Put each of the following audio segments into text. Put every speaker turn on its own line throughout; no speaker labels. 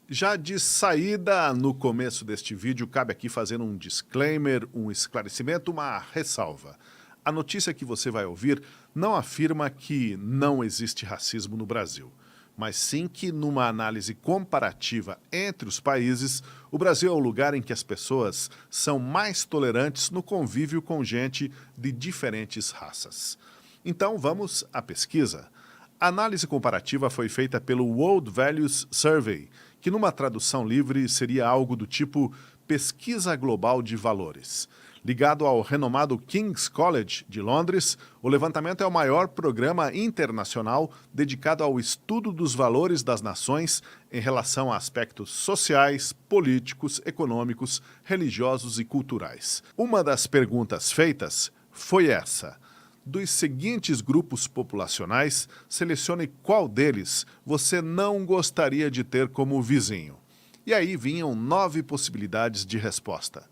Já de saída, no começo deste vídeo, cabe aqui fazer um disclaimer, um esclarecimento, uma ressalva. A notícia que você vai ouvir não afirma que não existe racismo no Brasil, mas sim que, numa análise comparativa entre os países, o Brasil é o lugar em que as pessoas são mais tolerantes no convívio com gente de diferentes raças. Então vamos à pesquisa. A análise comparativa foi feita pelo World Values Survey, que numa tradução livre seria algo do tipo Pesquisa Global de Valores. Ligado ao renomado King's College de Londres, o levantamento é o maior programa internacional dedicado ao estudo dos valores das nações em relação a aspectos sociais, políticos, econômicos, religiosos e culturais. Uma das perguntas feitas foi essa: dos seguintes grupos populacionais, selecione qual deles você não gostaria de ter como vizinho. E aí vinham 9 possibilidades de resposta: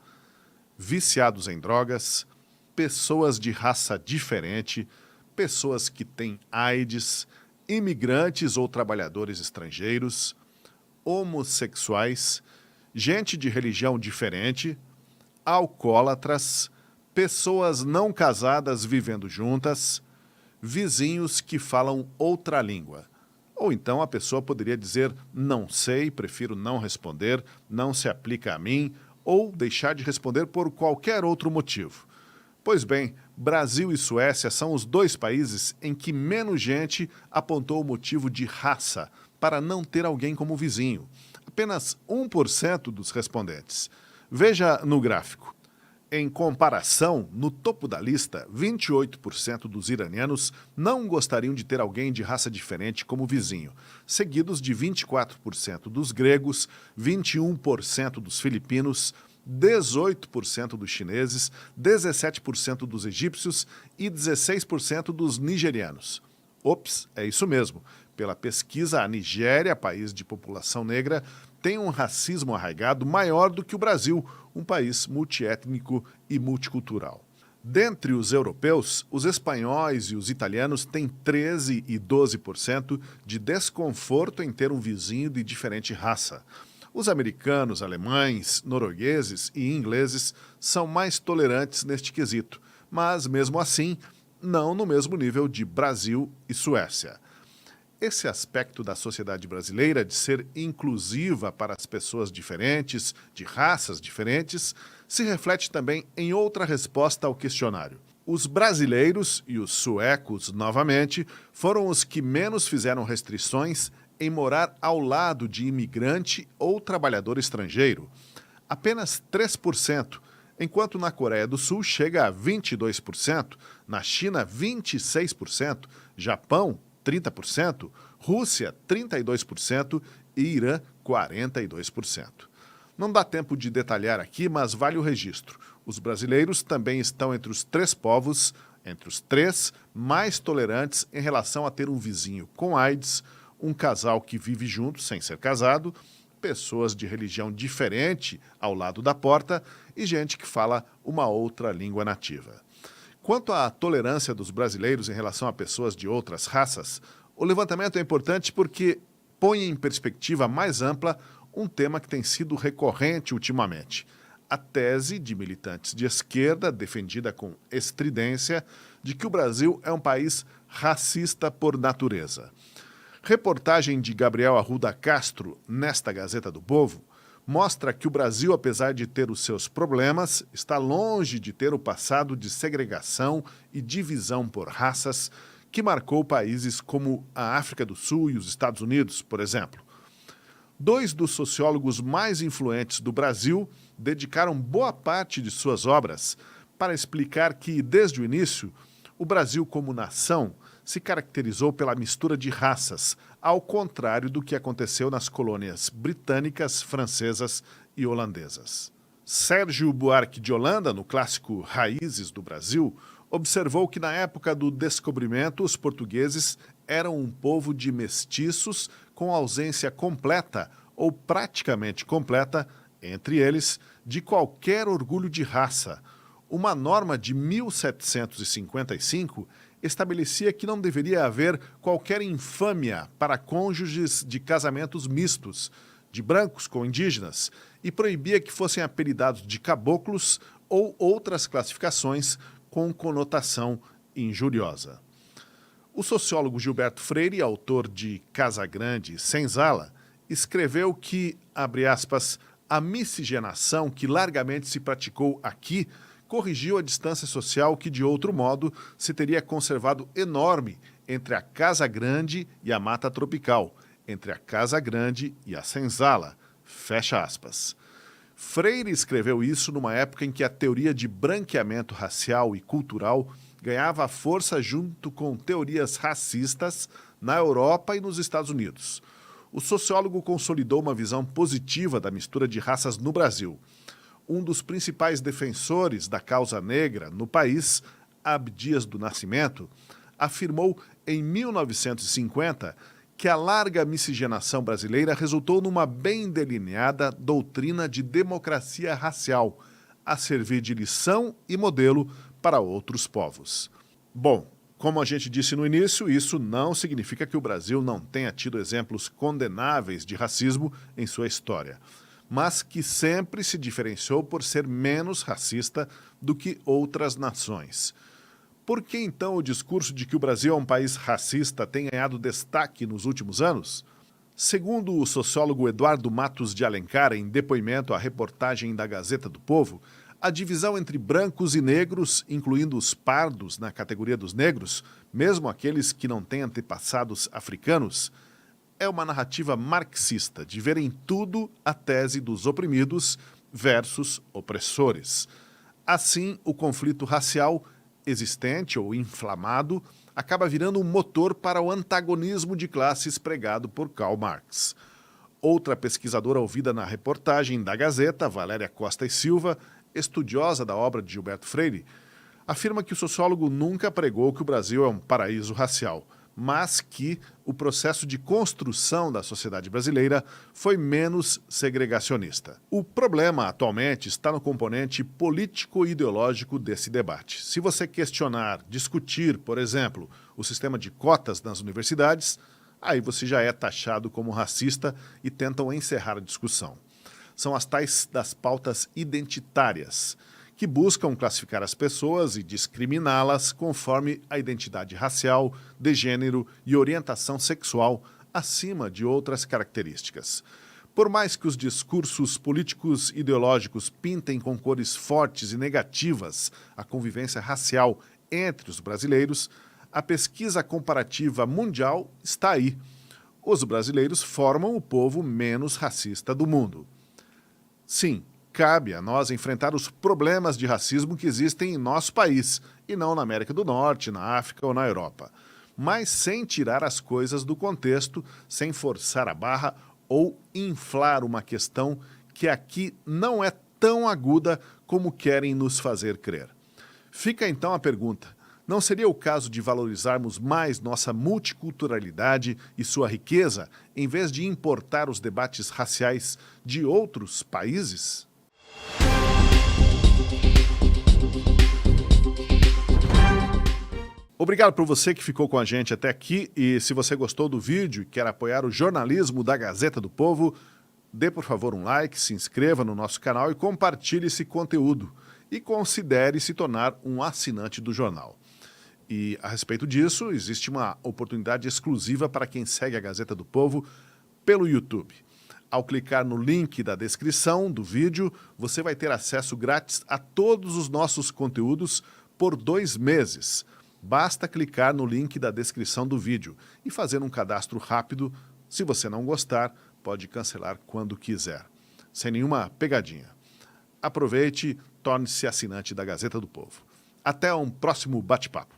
viciados em drogas, pessoas de raça diferente, pessoas que têm AIDS, imigrantes ou trabalhadores estrangeiros, homossexuais, gente de religião diferente, alcoólatras, pessoas não casadas vivendo juntas, vizinhos que falam outra língua. Ou então a pessoa poderia dizer não sei, prefiro não responder, não se aplica a mim, ou deixar de responder por qualquer outro motivo. Pois bem, Brasil e Suécia são os dois países em que menos gente apontou o motivo de raça para não ter alguém como vizinho. Apenas 1% dos respondentes. Veja no gráfico. Em comparação, no topo da lista, 28% dos iranianos não gostariam de ter alguém de raça diferente como vizinho, seguidos de 24% dos gregos, 21% dos filipinos, 18% dos chineses, 17% dos egípcios e 16% dos nigerianos. Ops, é isso mesmo. Pela pesquisa, a Nigéria, país de população negra, tem um racismo arraigado maior do que o Brasil, um país multiétnico e multicultural. Dentre os europeus, os espanhóis e os italianos têm 13% e 12% de desconforto em ter um vizinho de diferente raça. Os americanos, alemães, noruegueses e ingleses são mais tolerantes neste quesito, mas, mesmo assim, não no mesmo nível de Brasil e Suécia. Esse aspecto da sociedade brasileira de ser inclusiva para as pessoas diferentes, de raças diferentes, se reflete também em outra resposta ao questionário. Os brasileiros e os suecos, novamente, foram os que menos fizeram restrições em morar ao lado de imigrante ou trabalhador estrangeiro. Apenas 3%, enquanto na Coreia do Sul chega a 22%, na China 26%, Japão 30%, Rússia 32% e Irã 42%. Não dá tempo de detalhar aqui, mas vale o registro. Os brasileiros também estão entre os 3 povos, entre os 3 mais tolerantes em relação a ter um vizinho com AIDS, um casal que vive junto sem ser casado, pessoas de religião diferente ao lado da porta e gente que fala uma outra língua nativa. Quanto à tolerância dos brasileiros em relação a pessoas de outras raças, o levantamento é importante porque põe em perspectiva mais ampla um tema que tem sido recorrente ultimamente: a tese de militantes de esquerda, defendida com estridência, de que o Brasil é um país racista por natureza. Reportagem de Gabriel Arruda Castro, nesta Gazeta do Povo, mostra que o Brasil, apesar de ter os seus problemas, está longe de ter o passado de segregação e divisão por raças que marcou países como a África do Sul e os Estados Unidos, por exemplo. 2 dos sociólogos mais influentes do Brasil dedicaram boa parte de suas obras para explicar que, desde o início, o Brasil como nação se caracterizou pela mistura de raças, ao contrário do que aconteceu nas colônias britânicas, francesas e holandesas. Sérgio Buarque de Holanda, no clássico Raízes do Brasil, observou que na época do descobrimento os portugueses eram um povo de mestiços com ausência completa ou praticamente completa, entre eles, de qualquer orgulho de raça. Uma norma de 1755 estabelecia que não deveria haver qualquer infâmia para cônjuges de casamentos mistos, de brancos com indígenas e proibia que fossem apelidados de caboclos ou outras classificações com conotação injuriosa. O sociólogo Gilberto Freire, autor de Casagrande e Senzala, escreveu que, abre aspas, a miscigenação que largamente se praticou aqui corrigiu a distância social que, de outro modo, se teria conservado enorme entre a Casa Grande e a Mata Tropical, entre a Casa Grande e a Senzala, fecha aspas. Freire escreveu isso numa época em que a teoria de branqueamento racial e cultural ganhava força junto com teorias racistas na Europa e nos Estados Unidos. O sociólogo consolidou uma visão positiva da mistura de raças no Brasil. Um dos principais defensores da causa negra no país, Abdias do Nascimento, afirmou em 1950 que a larga miscigenação brasileira resultou numa bem delineada doutrina de democracia racial, a servir de lição e modelo para outros povos. Bom, como a gente disse no início, isso não significa que o Brasil não tenha tido exemplos condenáveis de racismo em sua história, mas que sempre se diferenciou por ser menos racista do que outras nações. Por que, então, o discurso de que o Brasil é um país racista tem ganhado destaque nos últimos anos? Segundo o sociólogo Eduardo Matos de Alencar, em depoimento à reportagem da Gazeta do Povo, a divisão entre brancos e negros, incluindo os pardos na categoria dos negros, mesmo aqueles que não têm antepassados africanos, é uma narrativa marxista de ver em tudo a tese dos oprimidos versus opressores. Assim, o conflito racial existente ou inflamado acaba virando um motor para o antagonismo de classes pregado por Karl Marx. Outra pesquisadora ouvida na reportagem da Gazeta, Valéria Costa e Silva, estudiosa da obra de Gilberto Freire, afirma que o sociólogo nunca pregou que o Brasil é um paraíso racial, mas que o processo de construção da sociedade brasileira foi menos segregacionista. O problema atualmente está no componente político-ideológico desse debate. Se você questionar, discutir, por exemplo, o sistema de cotas nas universidades, aí você já é taxado como racista e tentam encerrar a discussão. São as tais das pautas identitárias, que buscam classificar as pessoas e discriminá-las conforme a identidade racial, de gênero e orientação sexual, acima de outras características. Por mais que os discursos políticos ideológicos pintem com cores fortes e negativas a convivência racial entre os brasileiros, a pesquisa comparativa mundial está aí. Os brasileiros formam o povo menos racista do mundo. Sim, cabe a nós enfrentar os problemas de racismo que existem em nosso país, e não na América do Norte, na África ou na Europa. Mas sem tirar as coisas do contexto, sem forçar a barra ou inflar uma questão que aqui não é tão aguda como querem nos fazer crer. Fica então a pergunta: não seria o caso de valorizarmos mais nossa multiculturalidade e sua riqueza, em vez de importar os debates raciais de outros países? Obrigado por você que ficou com a gente até aqui, e se você gostou do vídeo e quer apoiar o jornalismo da Gazeta do Povo, dê por favor um like, se inscreva no nosso canal e compartilhe esse conteúdo. E considere se tornar um assinante do jornal. E a respeito disso, existe uma oportunidade exclusiva para quem segue a Gazeta do Povo pelo YouTube. Ao clicar no link da descrição do vídeo, você vai ter acesso grátis a todos os nossos conteúdos por 2 meses. Basta clicar no link da descrição do vídeo e fazer um cadastro rápido. Se você não gostar, pode cancelar quando quiser, sem nenhuma pegadinha. Aproveite, torne-se assinante da Gazeta do Povo. Até um próximo bate-papo.